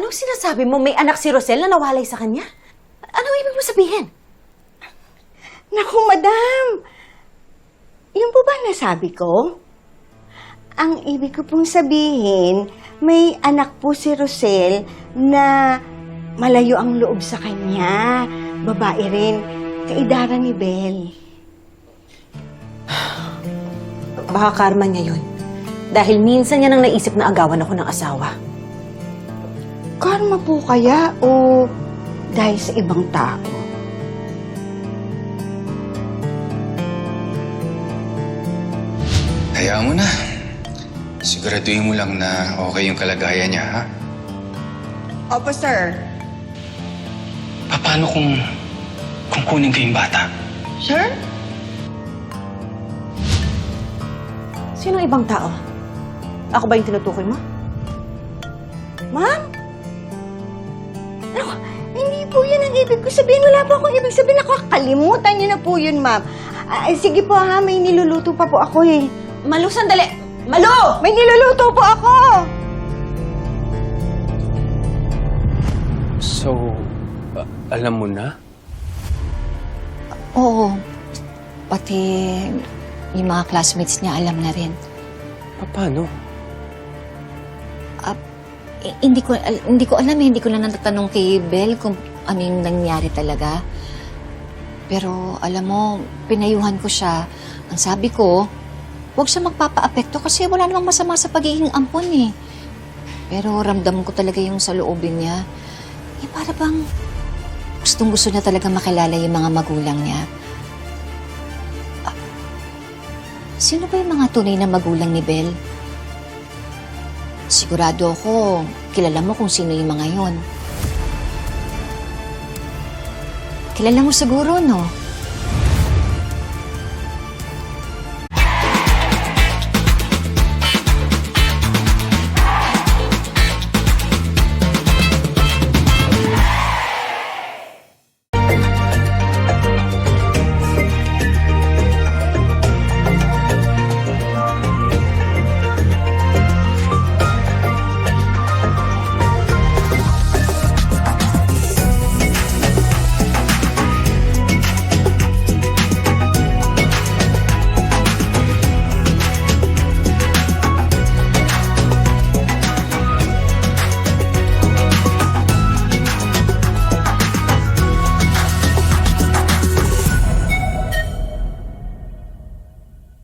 Anong sinasabi mo? May anak si Rosel na nawalay sa kanya? Anong ibig mo sabihin? Naku, madam! Yun po ba nasabi ko? Ang ibig ko pong sabihin, may anak po si Rosel na malayo ang loob sa kanya. Babae rin, kaedara ni Belle. Baka karma niya yun. Dahil minsan niya nang naisip na agawan ako ng asawa. Karma po kaya o dahil sa ibang tao? Hayaan mo na. Siguraduhin mo lang na okay yung kalagayan niya, ha? Opo, sir. Paano kung kunin ko yung bata? Sir? Sino ang ibang tao? Ako ba yung tinutukoy mo? Ma'am? Naku, hindi po yun ang ibig ko sabihin. Wala po akong ibig sabihin. Nakakalimutan niyo na po yun, ma'am. Sige po ha, may niluluto pa po ako eh. Malu, sandali! Malu! May niluluto po ako! So, alam mo na? Oo. Pati yung mga classmates niya alam na rin. Paano? Hindi ko alam eh. Hindi ko lang natatanong kay Belle kung ano yung nangyari talaga. Pero alam mo, pinayuhan ko siya. Ang sabi ko, huwag siya magpapa-apekto kasi wala namang masama sa pagiging ampon eh. Pero ramdam ko talaga yung sa loobin niya. Para bang gustong-gusto niya talaga makilala yung mga magulang niya. Sino ba yung mga tunay na magulang ni Belle? Sigurado ako, kilala mo kung sino yung mga yon. Kilala mo siguro, no?